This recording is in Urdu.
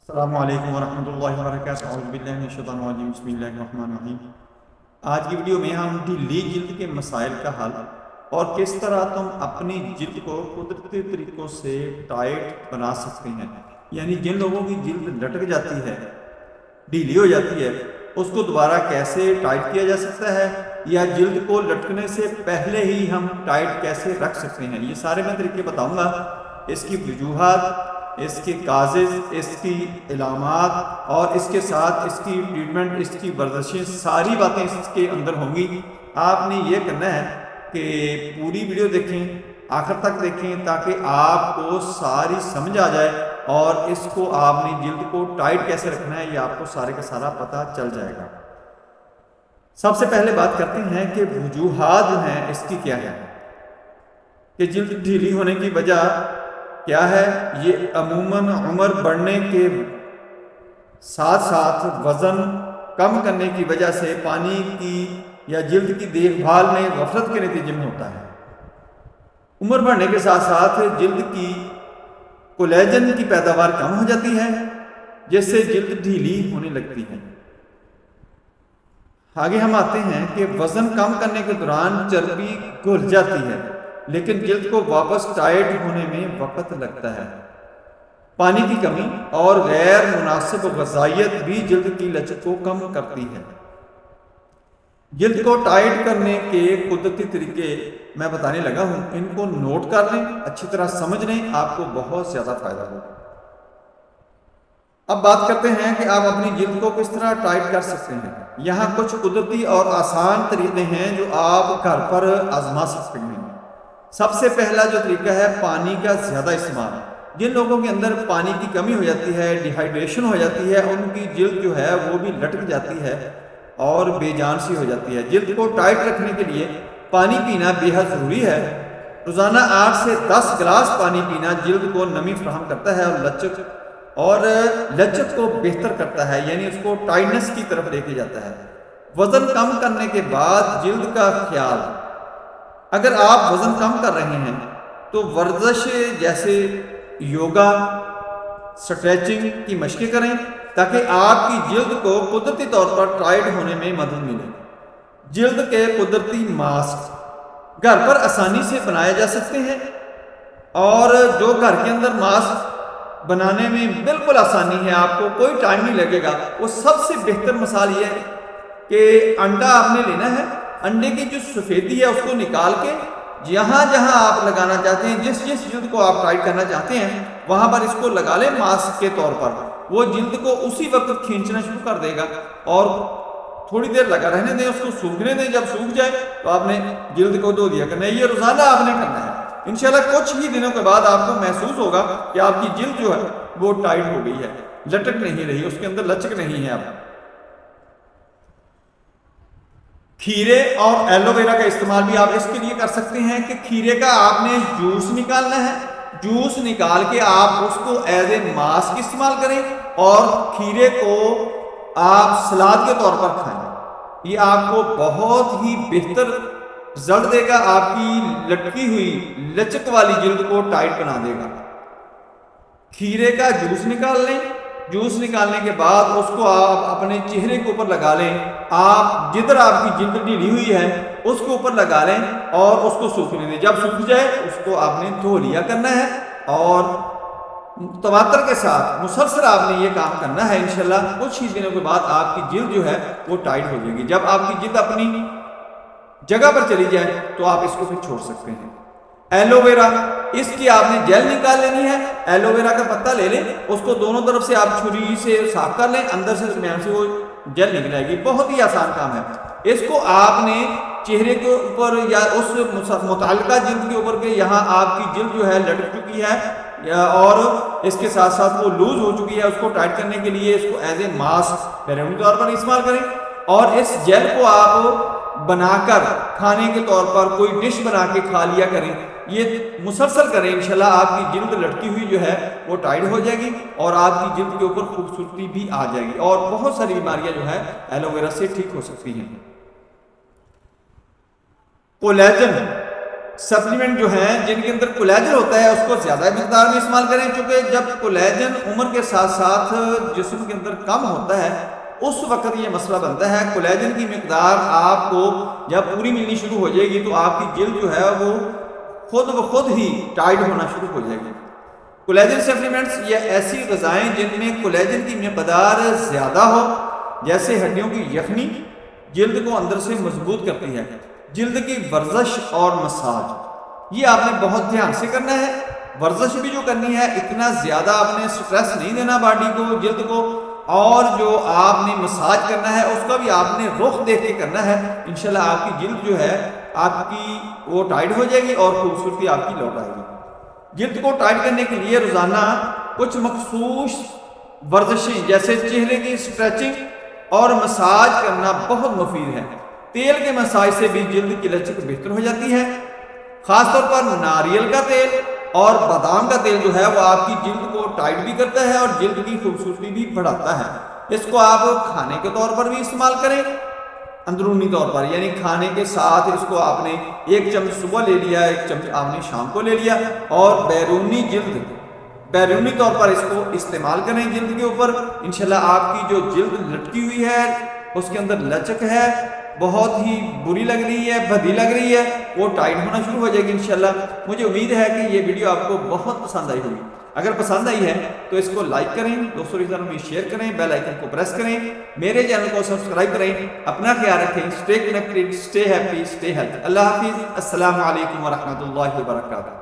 السلام علیکم ورحمۃ اللہ وبرکاتہ۔ اعوذ باللہ من الشیطان الرجیم، بسم اللہ الرحمن الرحیم۔ آج کی ویڈیو میں ہم ڈھیلی جلد کے مسائل کا حل اور کس طرح تم اپنی جلد کو قدرتی طریقوں سے ٹائٹ بنا سکتے ہیں، یعنی جن لوگوں کی جلد لٹک جاتی ہے، ڈھیلی ہو جاتی ہے، اس کو دوبارہ کیسے ٹائٹ کیا جا سکتا ہے، یا جلد کو لٹکنے سے پہلے ہی ہم ٹائٹ کیسے رکھ سکتے ہیں۔ یہ سارے میں طریقے بتاؤں گا، اس کی وجوہات، اس کے کازز، اس کی علامات اور اس کے ساتھ اس کی ٹریٹمنٹ، اس کی ورزشیں، ساری باتیں اس کے اندر ہوں گی۔ آپ نے یہ کرنا ہے کہ پوری ویڈیو دیکھیں، آخر تک دیکھیں، تاکہ آپ کو ساری سمجھ آ جائے اور اس کو آپ نے جلد کو ٹائٹ کیسے رکھنا ہے یہ آپ کو سارے کا سارا پتہ چل جائے گا۔ سب سے پہلے بات کرتے ہیں کہ وجوہات جو ہیں اس کی کیا ہے، کہ جلد ڈھیلی ہونے کی وجہ کیا ہے۔ یہ عموماً عمر بڑھنے کے ساتھ ساتھ وزن کم کرنے کی وجہ سے پانی کی یا جلد کی دیکھ بھال میں غفلت کے نتیجے میں ہوتا ہے۔ عمر بڑھنے کے ساتھ ساتھ جلد کی کولیجن کی پیداوار کم ہو جاتی ہے، جس سے جلد ڈھیلی ہونے لگتی ہے۔ آگے ہم آتے ہیں کہ وزن کم کرنے کے دوران چربی گھل جاتی ہے، لیکن جلد کو واپس ٹائٹ ہونے میں وقت لگتا ہے۔ پانی کی کمی اور غیر مناسب غذائیت بھی جلد کی لچک کو کم کرتی ہے۔ جلد کو ٹائٹ کرنے کے قدرتی طریقے میں بتانے لگا ہوں، ان کو نوٹ کر لیں، اچھی طرح سمجھ لیں، آپ کو بہت زیادہ فائدہ ہوگا۔ اب بات کرتے ہیں کہ آپ اپنی جلد کو کس طرح ٹائٹ کر سکتے ہیں۔ یہاں کچھ قدرتی اور آسان طریقے ہیں جو آپ گھر پر آزما سکتے ہیں۔ سب سے پہلا جو طریقہ ہے پانی کا زیادہ استعمال۔ جن لوگوں کے اندر پانی کی کمی ہو جاتی ہے، ڈی ہائیڈریشن ہو جاتی ہے، ان کی جلد جو ہے وہ بھی لٹک جاتی ہے اور بے جان سی ہو جاتی ہے۔ جلد کو ٹائٹ رکھنے کے لیے پانی پینا بے حد ضروری ہے۔ روزانہ 8 سے 10 گلاس پانی پینا جلد کو نمی فراہم کرتا ہے اور لچک کو بہتر کرتا ہے، یعنی اس کو ٹائٹنس کی طرف لے کے جاتا ہے۔ وزن کم کرنے کے بعد جلد کا خیال۔ اگر آپ وزن کم کر رہے ہیں تو ورزش جیسے یوگا، سٹریچنگ کی مشقیں کریں تاکہ آپ کی جلد کو قدرتی طور پر ٹائٹ ہونے میں مدد ملے۔ جلد کے قدرتی ماسک گھر پر آسانی سے بنائے جا سکتے ہیں، اور جو گھر کے اندر ماسک بنانے میں بالکل آسانی ہے، آپ کو کوئی ٹائم نہیں لگے گا۔ وہ سب سے بہتر مثال یہ ہے کہ انڈا آپ نے لینا ہے، انڈے کی جو سفیدی ہے اس کو نکال کے جہاں جہاں آپ لگانا چاہتے ہیں، جس جلد کو آپ ٹائٹ کرنا چاہتے ہیں وہاں پر اس کو لگا لیں ماسک کے طور پر۔ وہ جلد کو اسی وقت کھینچنا شروع کر دے گا اور تھوڑی دیر لگا رہنے دیں، اس کو سوکھنے دیں۔ جب سوکھ جائے تو آپ نے جلد کو دھو دیا کرنا ہے۔ یہ روزانہ آپ نے کرنا ہے۔ انشاءاللہ کچھ ہی دنوں کے بعد آپ کو محسوس ہوگا کہ آپ کی جلد جو ہے وہ ٹائٹ ہو گئی ہے، لٹک نہیں رہی، اس کے اندر لچک نہیں ہے۔ اب کھیرے اور ایلو ویرا کا استعمال بھی آپ اس کے لیے کر سکتے ہیں کہ کھیرے کا آپ نے جوس نکالنا ہے، جوس نکال کے آپ اس کو ایز اے ماسک استعمال کریں اور کھیرے کو آپ سلاد کے طور پر کھائیں۔ یہ آپ کو بہت ہی بہتر رزلٹ دے گا، آپ کی لٹکی ہوئی لچک والی جلد کو ٹائٹ بنا دے گا۔ کھیرے کا جوس نکال لیں، جوس نکالنے کے بعد اس کو آپ اپنے چہرے کے اوپر لگا لیں۔ آپ جدھر آپ کی جلد ڈھیلی ہوئی ہے اس کے اوپر لگا لیں اور اس کو سوکھنے دیں۔ جب سوکھ جائے اس کو آپ نے دھو لیا کرنا ہے اور تواتر کے ساتھ مسلسل آپ نے یہ کام کرنا ہے۔ انشاءاللہ کچھ ہی دنوں کے بعد آپ کی جلد جو ہے وہ ٹائٹ ہو جائے گی۔ جب آپ کی جلد اپنی جگہ پر چلی جائے تو آپ اس کو پھر چھوڑ سکتے ہیں۔ ایلو ویرا، اس کی آپ نے جیل نکال لینی ہے۔ ایلو ویرا کا پتہ لے لیں، اس کو دونوں طرف سے آپ چھری سے صاف کر لیں، اندر سے درمیان سے وہ جیل نکل جائے گی۔ بہت ہی آسان کام ہے۔ اس کو آپ نے چہرے کے اوپر یا اس متعلقہ جلد کے اوپر کے یہاں آپ کی جلد جو ہے لٹک چکی ہے اور اس کے ساتھ ساتھ وہ لوز ہو چکی ہے، اس کو ٹائٹ کرنے کے لیے اس کو ایز اے ماسک بیرونی طور پر استعمال کریں، اور اس جیل کو آپ بنا کر کھانے کے طور پر کوئی ڈش بنا کے کھا لیا کریں۔ یہ مسلسل کریں، انشاءاللہ آپ کی جلد لٹکی ہوئی جو ہے وہ ٹائٹ ہو جائے گی اور آپ کی جلد کے اوپر خوبصورتی بھی آ جائے گی، اور بہت ساری بیماریاں جو ہے ایلو ویرا سے ٹھیک ہو سکتی ہیں۔ کولیجن سپلیمنٹ جو ہیں جن کے اندر کولیجن ہوتا ہے اس کو زیادہ مقدار میں استعمال کریں، چونکہ جب کولیجن عمر کے ساتھ ساتھ جسم کے اندر کم ہوتا ہے اس وقت یہ مسئلہ بنتا ہے۔ کولیجن کی مقدار آپ کو جب پوری ملنی شروع ہو جائے گی تو آپ کی جلد جو ہے وہ خود بخود ہی ٹائٹ ہونا شروع ہو جائے گی۔ کولیجن سپلیمنٹس یہ ایسی غذائیں جن میں کولیجن کی مقدار زیادہ ہو، جیسے ہڈیوں کی یخنی جلد کو اندر سے مضبوط کرتی ہے۔ جلد کی ورزش اور مساج یہ آپ نے بہت دھیان سے کرنا ہے۔ ورزش بھی جو کرنی ہے اتنا زیادہ آپ نے سٹریس نہیں دینا باڈی کو، جلد کو، اور جو آپ نے مساج کرنا ہے اس کا بھی آپ نے رخ دیکھ کے کرنا ہے۔ انشاءاللہ آپ کی جلد جو ہے آپ کی وہ ٹائٹ ہو جائے گی اور خوبصورتی آپ کی لوٹ آئے گی۔ جلد کو ٹائٹ کرنے کے لیے روزانہ کچھ مخصوص ورزشیں جیسے چہرے کی سٹریچنگ اور مساج کرنا بہت مفید ہے۔ تیل کے مساج سے بھی جلد کی لچک بہتر ہو جاتی ہے۔ خاص طور پر ناریل کا تیل اور بادام کا تیل جو ہے وہ آپ کی جلد کو ٹائٹ بھی کرتا ہے اور جلد کی خوبصورتی بھی بڑھاتا ہے۔ اس کو آپ کھانے کے طور پر بھی استعمال کریں، اندرونی طور پر، یعنی کھانے کے ساتھ اس کو آپ نے 1 چمچ صبح لے لیا، 1 چمچ آپ نے شام کو لے لیا، اور بیرونی طور پر اس کو استعمال کریں جلد کے اوپر۔ انشاءاللہ آپ کی جو جلد لٹکی ہوئی ہے اس کے اندر لچک ہے، بہت ہی بری لگ رہی ہے، بھدی لگ رہی ہے، وہ ٹائٹ ہونا شروع ہو جائے گی انشاءاللہ۔ مجھے امید ہے کہ یہ ویڈیو آپ کو بہت پسند آئی ہوگی۔ اگر پسند آئی ہے تو اس کو لائک کریں، دوستوں کے ساتھ بھی شیئر کریں، بیل آئیکن کو پریس کریں، میرے چینل کو سبسکرائب کریں۔ اپنا خیال رکھیں، stay connected, stay happy, stay healthy. اللہ حافظ، السلام علیکم ورحمۃ اللہ وبرکاتہ۔